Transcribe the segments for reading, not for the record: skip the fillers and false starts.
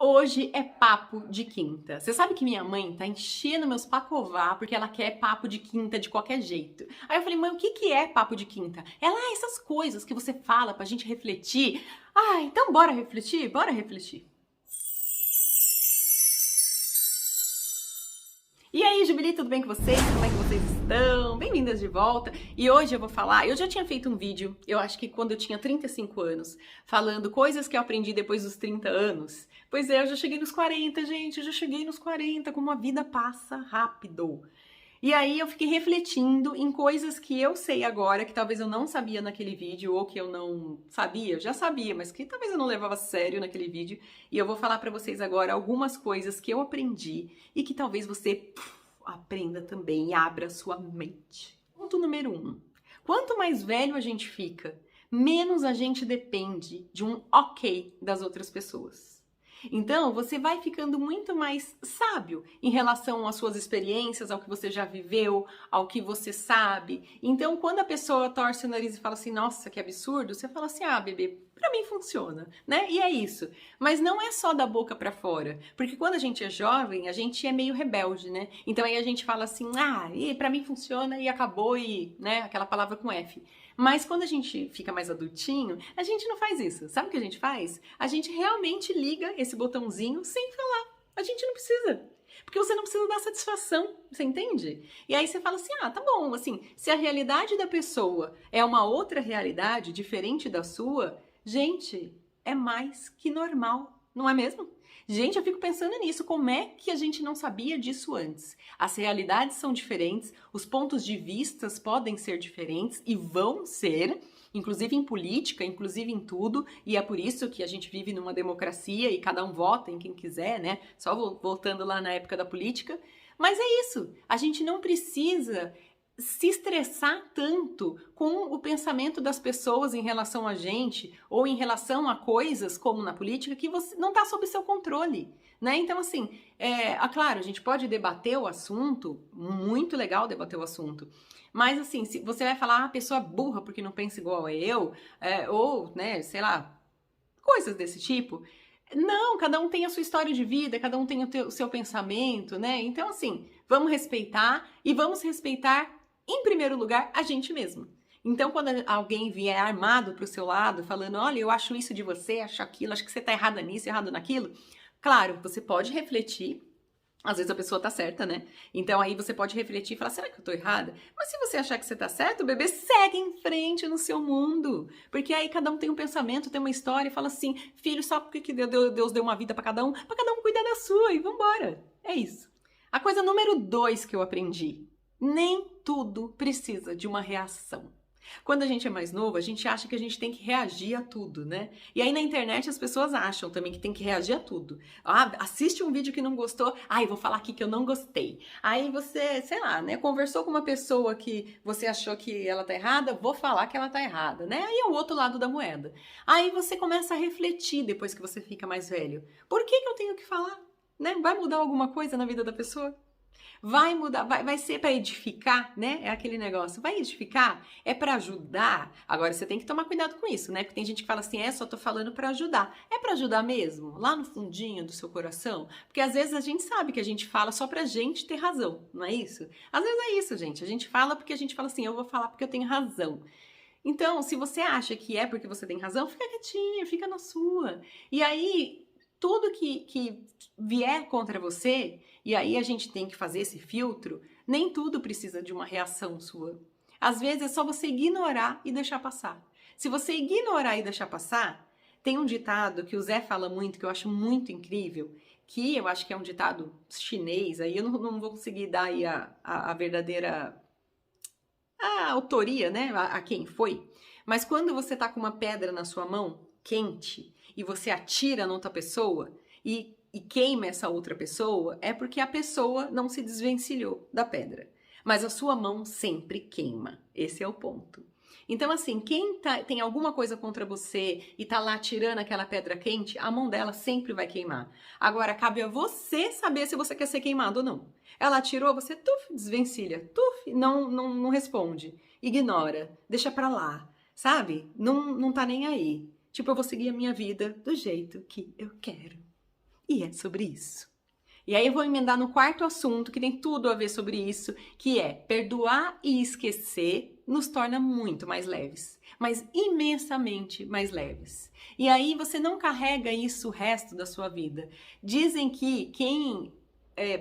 Hoje é papo de quinta. Você sabe que minha mãe tá enchendo meus pacová porque ela quer papo de quinta de qualquer jeito. Aí eu falei, mãe, o que que é papo de quinta? Ela, essas coisas que você fala pra gente refletir. Ah, então bora refletir? Bora refletir. E aí, Jubilee, tudo bem com vocês? Como é que vocês estão? Bem-vindas de volta. E hoje eu vou falar, eu já tinha feito um vídeo, eu acho que quando eu tinha 35 anos, falando coisas que eu aprendi depois dos 30 anos. Pois é, eu já cheguei nos 40, gente, eu já cheguei nos 40, como a vida passa rápido. E aí eu fiquei refletindo em coisas que eu sei agora, que talvez eu não sabia naquele vídeo, ou que eu não sabia, já sabia, mas que talvez eu não levava a sério naquele vídeo. E eu vou falar pra vocês agora algumas coisas que eu aprendi e que talvez você aprenda também e abra sua mente. Ponto número 1. Quanto mais velho a gente fica, menos a gente depende de um ok das outras pessoas. Então, você vai ficando muito mais sábio em relação às suas experiências, ao que você já viveu, ao que você sabe. Então, quando a pessoa torce o nariz e fala assim, nossa, que absurdo, você fala assim, ah, bebê, pra mim funciona, né? E é isso. Mas não é só da boca pra fora, porque quando a gente é jovem, a gente é meio rebelde, né? Então aí a gente fala assim, ah, e pra mim funciona e acabou e, né, aquela palavra com F. Mas quando a gente fica mais adultinho, a gente não faz isso. Sabe o que a gente faz? A gente realmente liga esse botãozinho sem falar. A gente não precisa. Porque você não precisa dar satisfação, você entende? E aí você fala assim, ah, tá bom, assim, se a realidade da pessoa é uma outra realidade, diferente da sua, gente, é mais que normal, não é mesmo? Gente, eu fico pensando nisso, como é que a gente não sabia disso antes? As realidades são diferentes, os pontos de vistas podem ser diferentes e vão ser, inclusive em política, inclusive em tudo, e é por isso que a gente vive numa democracia e cada um vota em quem quiser, né? Só voltando lá na época da política. Mas é isso, a gente não precisa se estressar tanto com o pensamento das pessoas em relação a gente ou em relação a coisas como na política que você não está sob seu controle, né? Então, assim, claro, a gente pode debater o assunto, muito legal debater o assunto, mas assim, se você vai falar, ah, a pessoa burra porque não pensa igual a eu, ou, né, sei lá, coisas desse tipo. Não, cada um tem a sua história de vida, cada um tem o seu pensamento, né? Então, assim, vamos respeitar e vamos respeitar, em primeiro lugar, a gente mesmo. Então, quando alguém vier armado pro seu lado, falando, olha, eu acho isso de você, acho aquilo, acho que você tá errada nisso, errado naquilo, claro, você pode refletir. Às vezes a pessoa tá certa, né? Então aí você pode refletir e falar, será que eu tô errada? Mas se você achar que você tá certo, bebê, segue em frente no seu mundo. Porque aí cada um tem um pensamento, tem uma história e fala assim, filho, sabe por que Deus deu uma vida pra cada um? Pra cada um cuidar da sua e vambora. É isso. A coisa número 2 que eu aprendi, nem tudo precisa de uma reação. Quando a gente é mais novo, a gente acha que a gente tem que reagir a tudo, né? E aí na internet as pessoas acham também que tem que reagir a tudo. Ah, assiste um vídeo que não gostou, ai, vou falar aqui que eu não gostei. Aí você, sei lá, né, conversou com uma pessoa que você achou que ela tá errada, vou falar que ela tá errada, né? Aí é o outro lado da moeda. Aí você começa a refletir depois que você fica mais velho. Por que eu tenho que falar? Né? Vai mudar alguma coisa na vida da pessoa? Vai mudar, vai ser para edificar, né? É aquele negócio. Vai edificar? É para ajudar? Agora você tem que tomar cuidado com isso, né? Porque tem gente que fala assim, só tô falando para ajudar. É para ajudar mesmo? Lá no fundinho do seu coração? Porque às vezes a gente sabe que a gente fala só pra gente ter razão, não é isso? Às vezes é isso, gente. A gente fala porque a gente fala assim, eu vou falar porque eu tenho razão. Então, se você acha que é porque você tem razão, fica quietinha, fica na sua. E aí, tudo que vier contra você, e aí a gente tem que fazer esse filtro, nem tudo precisa de uma reação sua. Às vezes é só você ignorar e deixar passar. Se você ignorar e deixar passar, tem um ditado que o Zé fala muito, que eu acho muito incrível, que eu acho que é um ditado chinês, aí eu não vou conseguir dar aí a verdadeira autoria, né, a quem foi. Mas quando você tá com uma pedra na sua mão, quente, e você atira na outra pessoa e queima essa outra pessoa, é porque a pessoa não se desvencilhou da pedra. Mas a sua mão sempre queima. Esse é o ponto. Então, assim, quem tem alguma coisa contra você e tá lá tirando aquela pedra quente, a mão dela sempre vai queimar. Agora, cabe a você saber se você quer ser queimado ou não. Ela atirou, você desvencilha, não responde, ignora, deixa pra lá, sabe? Não tá nem aí. Tipo, eu vou seguir a minha vida do jeito que eu quero. E é sobre isso. E aí eu vou emendar no quarto assunto, que tem tudo a ver sobre isso, que é perdoar e esquecer nos torna muito mais leves, mas imensamente mais leves. E aí você não carrega isso o resto da sua vida. Dizem que quem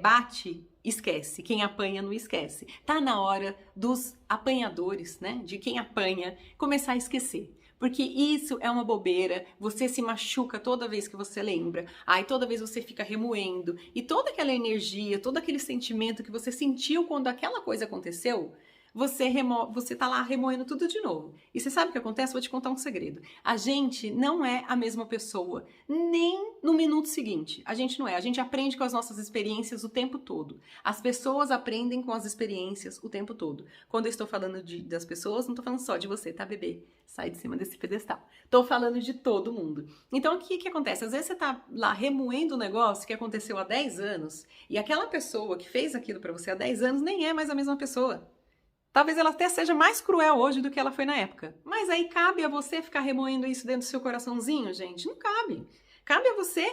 bate, esquece. Quem apanha, não esquece. Tá na hora dos apanhadores, né? De quem apanha, começar a esquecer. Porque isso é uma bobeira, você se machuca toda vez que você lembra, aí toda vez você fica remoendo, e toda aquela energia, todo aquele sentimento que você sentiu quando aquela coisa aconteceu, você tá lá remoendo tudo de novo. E você sabe o que acontece? Vou te contar um segredo. A gente não é a mesma pessoa, nem no minuto seguinte. A gente não é. A gente aprende com as nossas experiências o tempo todo. As pessoas aprendem com as experiências o tempo todo. Quando eu estou falando das pessoas, não estou falando só de você, tá, bebê? Sai de cima desse pedestal. Estou falando de todo mundo. Então, o que acontece? Às vezes você tá lá remoendo um negócio que aconteceu há 10 anos, e aquela pessoa que fez aquilo para você há 10 anos nem é mais a mesma pessoa. Talvez ela até seja mais cruel hoje do que ela foi na época. Mas aí cabe a você ficar remoendo isso dentro do seu coraçãozinho, gente? Não cabe. Cabe a você,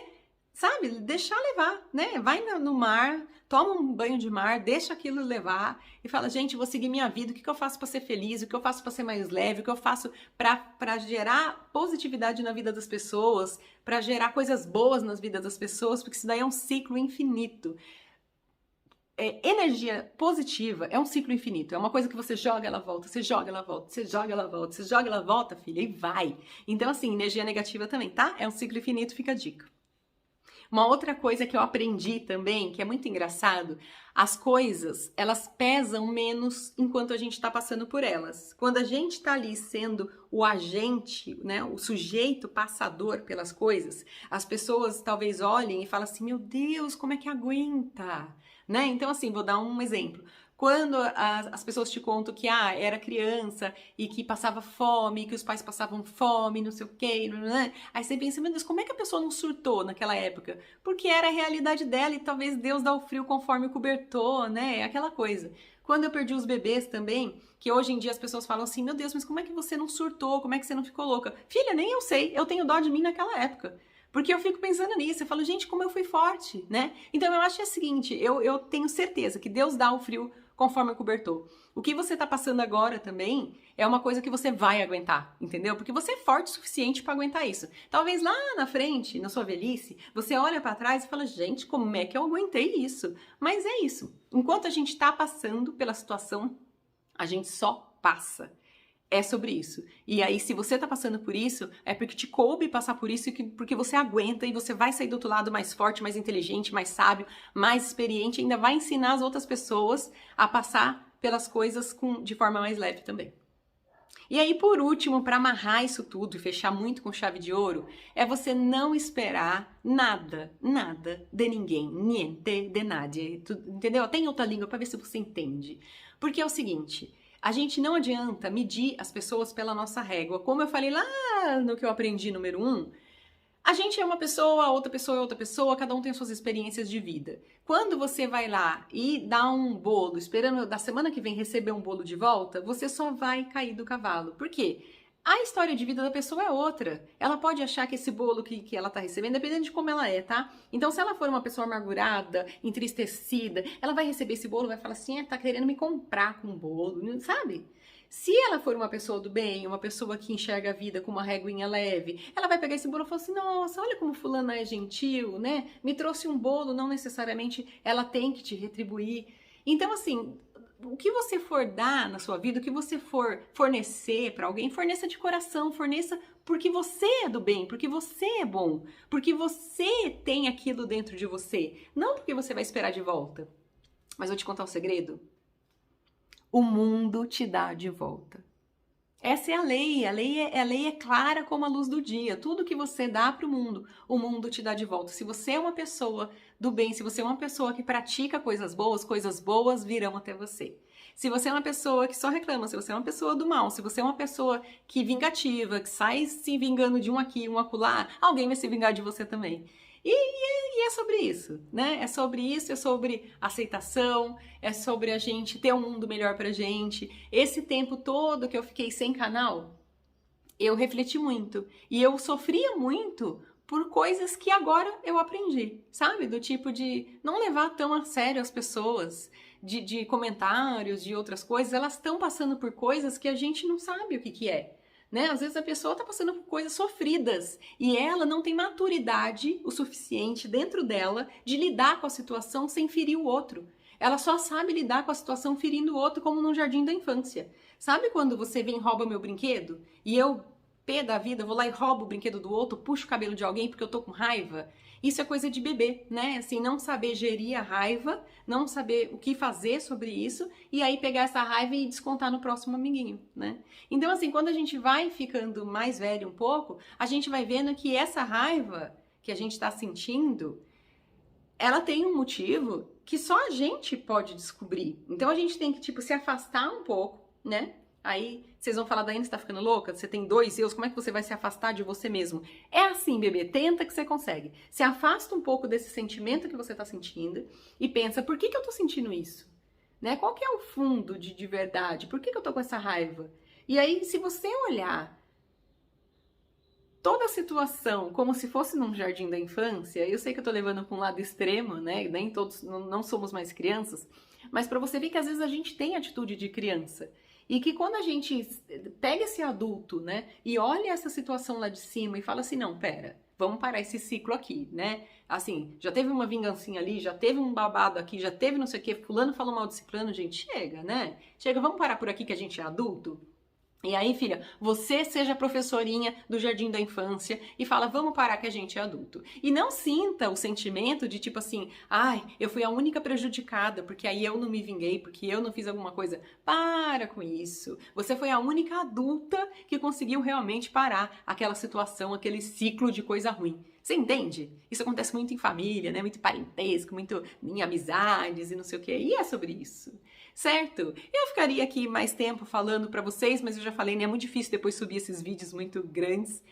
sabe, deixar levar, né? Vai no mar, toma um banho de mar, deixa aquilo levar e fala, gente, vou seguir minha vida, o que eu faço para ser feliz, o que eu faço para ser mais leve, o que eu faço para gerar positividade na vida das pessoas, para gerar coisas boas nas vidas das pessoas, porque isso daí é um ciclo infinito. Energia positiva é um ciclo infinito, é uma coisa que você joga, ela volta, você joga, ela volta, você joga, ela volta, você joga, ela volta, filha, e vai. Então, assim, energia negativa também, tá? É um ciclo infinito, fica a dica. Uma outra coisa que eu aprendi também, que é muito engraçado, as coisas, elas pesam menos enquanto a gente tá passando por elas. Quando a gente tá ali sendo o agente, né, o sujeito passador pelas coisas, as pessoas talvez olhem e falem assim, meu Deus, como é que aguenta? Né? Então, assim, vou dar um exemplo. Quando as pessoas te contam que era criança e que passava fome, que os pais passavam fome, não sei o quê, né? Aí você pensa, meu Deus, como é que a pessoa não surtou naquela época? Porque era a realidade dela e talvez Deus dá o frio conforme o cobertor, né? Aquela coisa. Quando eu perdi os bebês também, que hoje em dia as pessoas falam assim, meu Deus, mas como é que você não surtou? Como é que você não ficou louca? Filha, nem eu sei, eu tenho dó de mim naquela época. Porque eu fico pensando nisso, eu falo, gente, como eu fui forte, né? Então eu acho o seguinte, eu tenho certeza que Deus dá o frio conforme o cobertor. O que você tá passando agora também é uma coisa que você vai aguentar, entendeu? Porque você é forte o suficiente para aguentar isso. Talvez lá na frente, na sua velhice, você olha para trás e fala, gente, como é que eu aguentei isso? Mas é isso. Enquanto a gente tá passando pela situação, a gente só passa. É sobre isso. E aí, se você tá passando por isso, é porque te coube passar por isso, porque você aguenta e você vai sair do outro lado mais forte, mais inteligente, mais sábio, mais experiente, e ainda vai ensinar as outras pessoas a passar pelas coisas de forma mais leve também. E aí, por último, para amarrar isso tudo e fechar muito com chave de ouro, é você não esperar nada de ninguém, niente de nadie, entendeu? Tem outra língua para ver se você entende. Porque é o seguinte, a gente não adianta medir as pessoas pela nossa régua. Como eu falei lá no que eu aprendi, número 1, a gente é uma pessoa, outra pessoa é outra pessoa, cada um tem suas experiências de vida. Quando você vai lá e dá um bolo, esperando da semana que vem receber um bolo de volta, você só vai cair do cavalo. Por quê? A história de vida da pessoa é outra. Ela pode achar que esse bolo que ela tá recebendo, dependendo de como ela é, tá? Então, se ela for uma pessoa amargurada, entristecida, ela vai receber esse bolo e vai falar assim, tá querendo me comprar com um bolo, sabe? Se ela for uma pessoa do bem, uma pessoa que enxerga a vida com uma réguinha leve, ela vai pegar esse bolo e falar assim, nossa, olha como fulana é gentil, né? Me trouxe um bolo, não necessariamente ela tem que te retribuir. Então, assim, o que você for dar na sua vida, o que você for fornecer para alguém, forneça de coração, forneça porque você é do bem, porque você é bom, porque você tem aquilo dentro de você, não porque você vai esperar de volta. Mas vou te contar um segredo. O mundo te dá de volta. Essa é a lei é clara como a luz do dia. Tudo que você dá para o mundo te dá de volta. Se você é uma pessoa do bem, se você é uma pessoa que pratica coisas boas virão até você. Se você é uma pessoa que só reclama, se você é uma pessoa do mal, se você é uma pessoa que vingativa, que sai se vingando de um aqui, um acolá, alguém vai se vingar de você também. E é sobre isso, né? É sobre isso, é sobre aceitação, é sobre a gente ter um mundo melhor pra gente. Esse tempo todo que eu fiquei sem canal, eu refleti muito. E eu sofria muito por coisas que agora eu aprendi, sabe? Do tipo de não levar tão a sério as pessoas, de comentários, de outras coisas, elas estão passando por coisas que a gente não sabe o que é. Né? Às vezes a pessoa está passando por coisas sofridas e ela não tem maturidade o suficiente dentro dela de lidar com a situação sem ferir o outro. Ela só sabe lidar com a situação ferindo o outro como num jardim da infância. Sabe quando você vem e rouba meu brinquedo e eu, pé da vida, vou lá e roubo o brinquedo do outro, puxo o cabelo de alguém porque eu tô com raiva? Isso é coisa de bebê, né? Assim, não saber gerir a raiva, não saber o que fazer sobre isso e aí pegar essa raiva e descontar no próximo amiguinho, né? Então, assim, quando a gente vai ficando mais velho um pouco, a gente vai vendo que essa raiva que a gente tá sentindo, ela tem um motivo que só a gente pode descobrir. Então, a gente tem que, tipo, se afastar um pouco, né? Aí vocês vão falar, Daiane, você tá ficando louca? Você tem 2 eus, como é que você vai se afastar de você mesmo? É assim, bebê, tenta que você consegue. Se afasta um pouco desse sentimento que você tá sentindo e pensa, por que eu tô sentindo isso? Né? Qual que é o fundo de verdade? Por que eu tô com essa raiva? E aí, se você olhar toda a situação como se fosse num jardim da infância, eu sei que eu tô levando para um lado extremo, né? Nem todos, não somos mais crianças, mas para você ver que às vezes a gente tem atitude de criança. E que quando a gente pega esse adulto, né, e olha essa situação lá de cima e fala assim, não, pera, vamos parar esse ciclo aqui, né? Assim, já teve uma vingancinha ali, já teve um babado aqui, já teve não sei o quê, fulano falou mal de ciclano, gente, chega, né? Chega, vamos parar por aqui que a gente é adulto? E aí, filha, você seja a professorinha do jardim da infância e fala, vamos parar que a gente é adulto. E não sinta o sentimento de tipo assim, ai, eu fui a única prejudicada porque aí eu não me vinguei, porque eu não fiz alguma coisa. Para com isso. Você foi a única adulta que conseguiu realmente parar aquela situação, aquele ciclo de coisa ruim. Você entende? Isso acontece muito em família, né? Muito em parentesco, muito em amizades e não sei o quê. E é sobre isso. Certo? Eu ficaria aqui mais tempo falando pra vocês, mas eu já falei, né? É muito difícil depois subir esses vídeos muito grandes.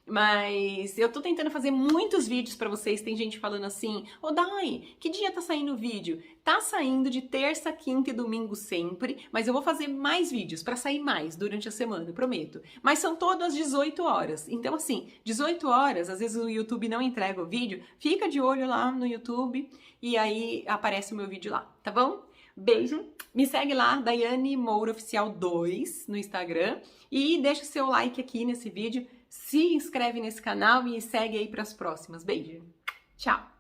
Mas eu tô tentando fazer muitos vídeos pra vocês. Tem gente falando assim, ô Dai, que dia tá saindo o vídeo? Tá saindo de terça, quinta e domingo sempre, mas eu vou fazer mais vídeos pra sair mais durante a semana, prometo. Mas são todas às 18 horas. Então assim, 18 horas, às vezes o YouTube não entrega o vídeo, fica de olho lá no YouTube e aí aparece o meu vídeo lá, tá bom? Beijo, me segue lá, Daiane Moura Oficial 2 no Instagram e deixa o seu like aqui nesse vídeo, se inscreve nesse canal e segue aí para as próximas. Beijo, tchau!